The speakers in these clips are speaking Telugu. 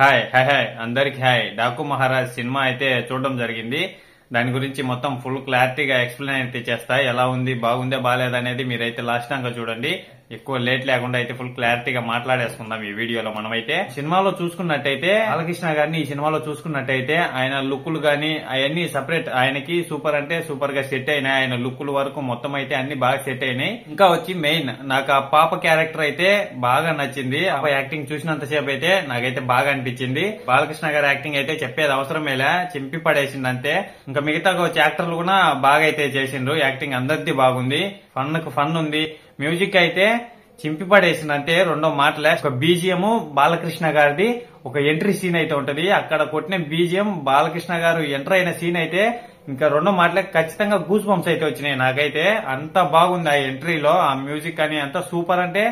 హాయ్ హాయ్ హాయ్ అందరికి హాయ్. డాకు మహారాజ్ సినిమా అయితే చూడడం జరిగింది. దాని గురించి మొత్తం ఫుల్ క్లారిటీగా ఎక్స్ప్లెయిన్ అయితే చేస్తా. ఎలా ఉంది, బాగుందే బాగాలేదు అనేది మీరైతే లాస్ట్ దాకా చూడండి. ఎక్కువ లేట్ లేకుండా అయితే ఫుల్ క్లారిటీగా మాట్లాడేసుకుందాం ఈ వీడియోలో. మనమైతే సినిమాలో చూసుకున్నట్టయితే బాలకృష్ణ గారిని ఈ సినిమాలో చూసుకున్నట్టయితే ఆయన లుక్కులు గానీ అవన్నీ సపరేట్, ఆయనకి సూపర్ అంటే సూపర్ గా సెట్ అయినాయి. ఆయన లుక్కుల వరకు మొత్తం అయితే అన్ని బాగా సెట్ అయినాయి. ఇంకా వచ్చి మెయిన్ నాకు ఆ పాప క్యారెక్టర్ అయితే బాగా నచ్చింది. ఆ యాక్టింగ్ చూసినంతసేపు అయితే నాకైతే బాగా అనిపించింది. బాలకృష్ణ గారి యాక్టింగ్ అయితే చెప్పేది అవసరమేలా, చింపి పడేసింది అంతే. ఇంకా మిగతా వచ్చే యాక్టర్లు కూడా బాగా అయితే చేసిండ్రు. యాక్టింగ్ అందరిది బాగుంది, ఫన్ కు ఫన్ ఉంది. మ్యూజిక్ అయితే చింపి పడేసింది అంతే, రెండో మాటలే. ఒక బీజిఎం బాలకృష్ణ గారిది ఒక ఎంట్రీ సీన్ అయితే ఉంటది. అక్కడ కొట్టిన బీజిఎం బాలకృష్ణ గారు ఎంటర్ అయిన సీన్ అయితే ఇంకా రెండో మాటలే ఖచ్చితంగా గూస్ బంప్స్ అయితే వచ్చినాయి నాకైతే. అంత బాగుంది ఆ ఎంట్రీలో, ఆ మ్యూజిక్ అని అంత సూపర్ అంటే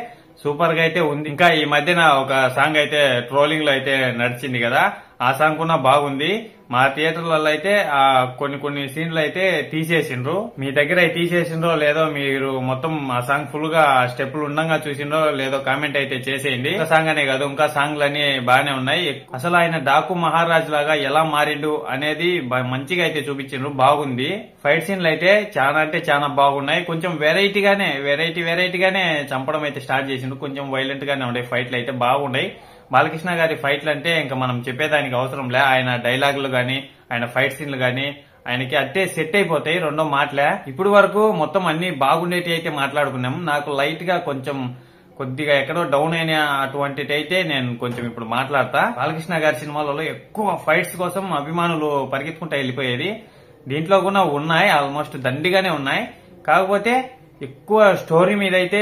సూపర్ గా అయితే ఉంది. ఇంకా ఈ మధ్యన ఒక సాంగ్ అయితే ట్రోలింగ్ లో అయితే నడిచింది కదా, ఆ సాంగ్ కూడా బాగుంది. మా థియేటర్లలో అయితే ఆ కొన్ని సీన్లు అయితే తీసేసిండ్రు. మీ దగ్గర తీసేసిండ్రో లేదో, మీరు మొత్తం ఆ సాంగ్ ఫుల్ గా స్టెప్పులు ఉండగా చూసిండ్రో లేదో కామెంట్ అయితే చేసేయండి. ఒక సాంగ్ అనే కాదు, ఇంకా సాంగ్లన్నీ బాగానే ఉన్నాయి. అసలు ఆయన డాకు మహారాజ్ లాగా ఎలా మారిండు అనేది మంచిగా అయితే చూపించిండ్రు, బాగుంది. ఫైట్ సీన్లు అయితే చాలా అంటే చాలా బాగున్నాయి. కొంచెం వెరైటీగానే చంపడం అయితే స్టార్ట్ చేసిండ్రు. కొంచెం వైలెంట్ గానే ఉండే ఫైట్లు అయితే బాగున్నాయి. బాలకృష్ణ గారి ఫైట్లు అంటే ఇంకా మనం చెప్పేదానికి అవసరం లే. ఆయన డైలాగులు గాని, ఆయన ఫైట్ సీన్లు గాని ఆయనకి అట్టే సెట్ అయిపోతాయి, రెండో మాటలే. ఇప్పుడు వరకు మొత్తం అన్ని బాగుండేటి అయితే మాట్లాడుకున్నాం. నాకు లైట్ గా కొంచెం కొద్దిగా ఎక్కడో డౌన్ అయిన అటువంటి అయితే నేను కొంచెం ఇప్పుడు మాట్లాడతా. బాలకృష్ణ గారి సినిమాలలో ఎక్కువ ఫైట్స్ కోసం అభిమానులు పరిగెత్తుకుంటా వెళ్ళిపోయేది. దీంట్లో కూడా ఉన్నాయి, ఆల్మోస్ట్ దండిగానే ఉన్నాయి. కాకపోతే ఎక్కువ స్టోరీ మీద అయితే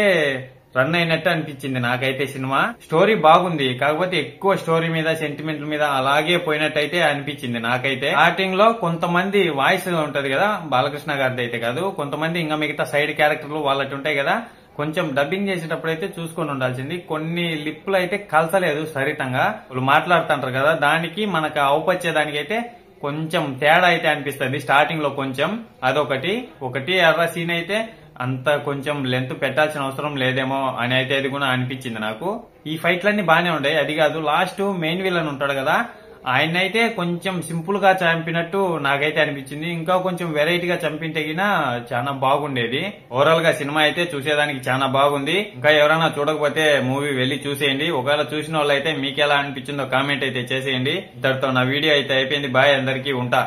రన్ అయినట్టు అనిపించింది నాకైతే. సినిమా స్టోరీ బాగుంది, కాకపోతే ఎక్కువ స్టోరీ మీద సెంటిమెంట్ల మీద అలాగే పోయినట్టయితే అనిపించింది నాకైతే. స్టార్టింగ్ లో కొంతమంది వాయిస్ ఉంటది కదా, బాలకృష్ణ గారిది అయితే కాదు, కొంతమంది ఇంకా మిగతా సైడ్ క్యారెక్టర్లు వాళ్ళకి ఉంటాయి కదా, కొంచెం డబ్బింగ్ చేసేటప్పుడు అయితే చూసుకొని ఉండాల్సింది. కొన్ని లిప్పులు అయితే కలసలేదు సరితంగా, వాళ్ళు మాట్లాడుతుంటారు కదా, దానికి మనకు అవుపచ్చేదానికి అయితే కొంచెం తేడా అయితే అనిపిస్తుంది స్టార్టింగ్ లో కొంచెం. ఒకటి ఎర్ర సీన్ అయితే అంత కొంచెం లెంత్ పెట్టాల్సిన అవసరం లేదేమో అని అయితే అది కూడా అనిపించింది నాకు. ఈ ఫైట్లన్నీ బానే ఉండే, అది కాదు లాస్ట్ మెయిన్ విలన్ ఉంటాడు కదా, ఆయన అయితే కొంచెం సింపుల్ గా చంపినట్టు నాకైతే అనిపించింది. ఇంకా కొంచెం వెరైటీగా చంపింటే గినా చాలా బాగుండేది. ఓవరాల్ గా సినిమా అయితే చూసేదానికి చాలా బాగుంది. ఇంకా ఎవరైనా చూడకపోతే మూవీ వెళ్లి చూసేయండి. ఒకవేళ చూసిన వాళ్ళైతే మీకు ఎలా అనిపించిందో కామెంట్ అయితే చేసేయండి. ఇంతటితో నా వీడియో అయితే అయిపోయింది. బాయ్, అందరికీ ఉంటా.